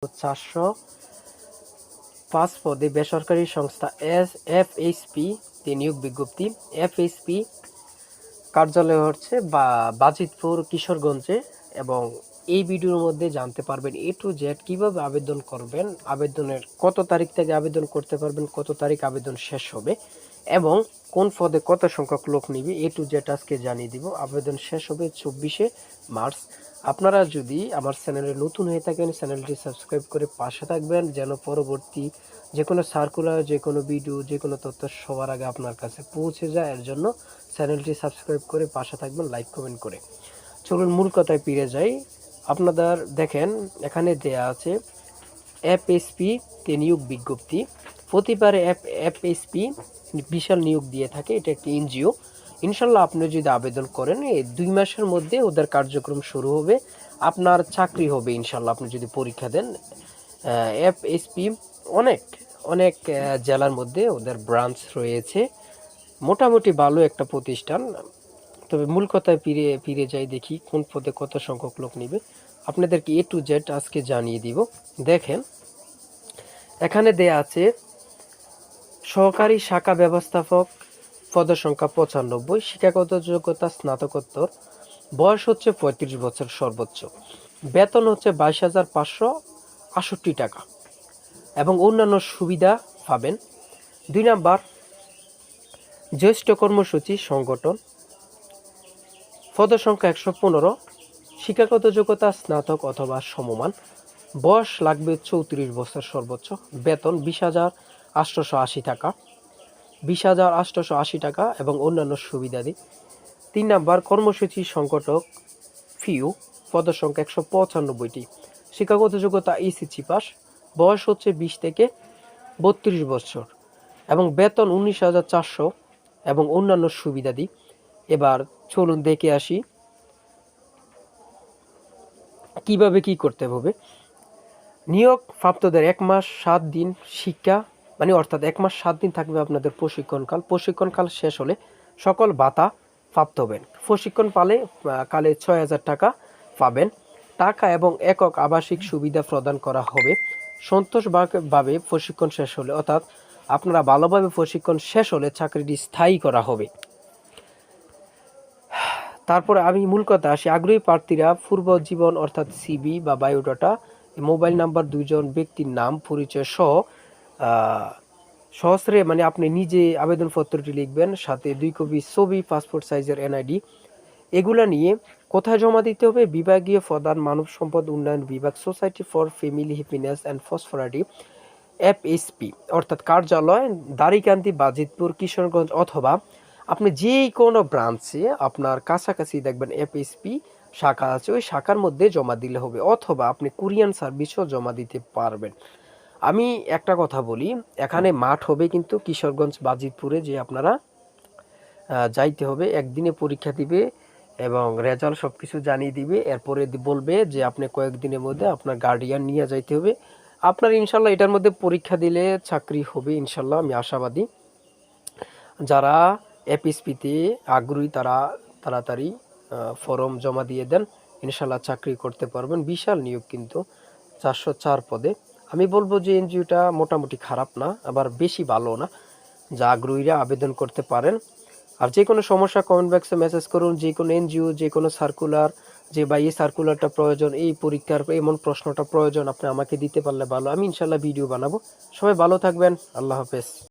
405 পদে বেসরকারি সংস্থা এফএইচপি নিয়োগ বিজ্ঞপ্তি। এফএইচপি কার্যালয় হচ্ছে বাজিতপুর কিশোরগঞ্জে, এবং এই ভিডিওর মধ্যে জানতে পারবেন A to Z কিভাবে আবেদন করবেন, আবেদনের কত তারিখ থেকে আবেদন করতে পারবেন, কত তারিখ আবেদন শেষ হবে, এবং কোন পদে কত সংখ্যক লোক নিবে A to Z আজকে জানিয়ে দিব। আবেদন শেষ হবে 24শে মার্চ। আপনারা যদি আমার চ্যানেলে নতুন হয়ে থাকেন, চ্যানেলটি সাবস্ক্রাইব করে পাশে থাকবেন, যেন পরবর্তী যে কোনো সার্কুলার, যে কোনো ভিডিও, যে কোনো তথ্য সবার আগে আপনার কাছে পৌঁছে যায়। এর জন্য চ্যানেলটি সাবস্ক্রাইব করে পাশে থাকবেন, লাইক কমেন্ট করে। চলুন মূল কথায় ফিরে যাই। আপনাদের দেখেন এখানে দেয়া আছে এফএইচপি তে নিয়োগ বিজ্ঞপ্তি। প্রতিবারে এফএইচপি বিশাল নিয়োগ দিয়ে থাকে, এটা একটি এনজিও। ইনশাল্লাহ আপনি যদি আবেদন করেন এই 2 মাসের মধ্যে ওদের কার্যক্রম শুরু হবে, আপনার চাকরি হবে ইনশাল্লাহ আপনি যদি পরীক্ষা দেন। এফএইচপি অনেক অনেক জেলার মধ্যে ওদের ব্রাঞ্চ রয়েছে, মোটামুটি ভালো একটা প্রতিষ্ঠান। তবে মূল কথায় ফিরে যাই, দেখি কোন পদে কত সংখ্যক লোক নেবে। আপনাদেরকে A to Z আজকে জানিয়ে দিব। দেখেন এখানে দেয়া আছে সহকারী শাখা ব্যবস্থাপক, পদের সংখ্যা 95, শিক্ষাগত যোগ্যতা স্নাতকোত্তর, বয়স হচ্ছে 35 বছর সর্বোচ্চ, বেতন হচ্ছে 22,568 টাকা, এবং অন্যান্য সুবিধা পাবেন। 2 নাম্বার জ্যেষ্ঠ কর্মসূচি সংগঠন, পদের সংখ্যা 115, শিক্ষাগত যোগ্যতা স্নাতক অথবা সমমান, বয়স লাগবে 34 বছর সর্বোচ্চ, বেতন 20,880 টাকা, 20,880 টাকা, এবং অন্যান্য সুবিধাদি। 3 নাম্বার কর্মসূচি সংগঠক ফিউ, পদের সংখ্যা 195টি, শিক্ষাগত যোগ্যতা ECC পাস, বয়স হচ্ছে 20 থেকে 32 বছর, এবং বেতন 19,400, এবং অন্যান্য সুবিধাদি। এবার চলুন দেখে আসি কিভাবে কি করতে হবে। নিয়োগ প্রাপ্তদের 1 মাস 7 দিন শিক্ষা, মানে অর্থাৎ 1 মাস 7 দিন থাকবে আপনাদের প্রশিক্ষণকাল। প্রশিক্ষণকাল শেষ হলে সকল ভাতা প্রাপ্ত হবেন। প্রশিক্ষণ কালে 6,000 টাকা পাবেন। টাকা এবং একক আবাসিক সুবিধা প্রদান করা হবে। সন্তোষভাবে প্রশিক্ষণ শেষ হলে, অর্থাৎ আপনারা ভালোভাবে প্রশিক্ষণ শেষ হলে চাকরিটি স্থায়ী করা হবে। তারপরে আমি মূল কথা আসি, আগ্রহী প্রার্থীরা পূর্ব জীবন অর্থাৎ সিবি বা বায়োডাটা, মোবাইল নাম্বার, 2 জন ব্যক্তির নাম পরিচয় সহ সহস্রে, মানে আপনি নিজে আবেদনপত্রটি লিখবেন, সাথে 2 কপি ছবি, পাসপোর্ট সাইজের NID, এগুলা নিয়ে কোথায় জমা দিতে হবে? বিভাগীয় প্রধান মানব সম্পদ উন্নয়ন বিভাগ, society for family happiness and prosperity, FHP, অর্থাৎ কার্যালয় দারিকান্দি, বাজিতপুর, কিশোরগঞ্জ, অথবা আপনি যে কোনো ব্রাঞ্চে আপনার কাছাকাছি দেখবেন এফএইচপি শাখা আছে, ওই শাখার মধ্যে জমা দিলে হবে, অথবা আপনি কুরিয়ান সার্ভিসও জমা দিতে পারবেন। আমি একটা কথা বলি, এখানে মাঠ হবে কিন্তু কিশোরগঞ্জ বাজিতপুরে, যে আপনারা যাইতে হবে, একদিনে পরীক্ষা দিবে এবং রেজাল্ট সব কিছু জানিয়ে দিবে। এরপরে বলবে যে আপনি কয়েকদিনের মধ্যে আপনার গার্ডিয়ান নিয়ে যাইতে হবে। আপনার ইনশাল্লাহ এটার মধ্যে পরীক্ষা দিলে চাকরি হবে ইনশাল্লাহ, আমি আশাবাদী। যারা এফএইচপিতে আগ্রহী তারা তাড়াতাড়ি ফর্ম জমা দিয়ে দেন, ইনশাল্লাহ চাকরি করতে পারবেন। বিশাল নিয়োগ কিন্তু 404 পদে। আমি বলবো যে এনজিওটা মোটামুটি খারাপ না, আবার বেশি ভালো না, যা আগ্রহীরা আবেদন করতে পারেন। আর যে কোনো সমস্যা কমেন্ট বক্সে মেসেজ করুন। যে কোনো এনজিও, যে কোনো সার্কুলার, যে বা এই সার্কুলারটা প্রয়োজন, এই পরীক্ষার এমন প্রশ্নটা প্রয়োজন, আপনি আমাকে দিতে পারলে ভালো, আমি ইনশাল্লাহ ভিডিও বানাবো। সবাই ভালো থাকবেন, আল্লাহ হাফেজ।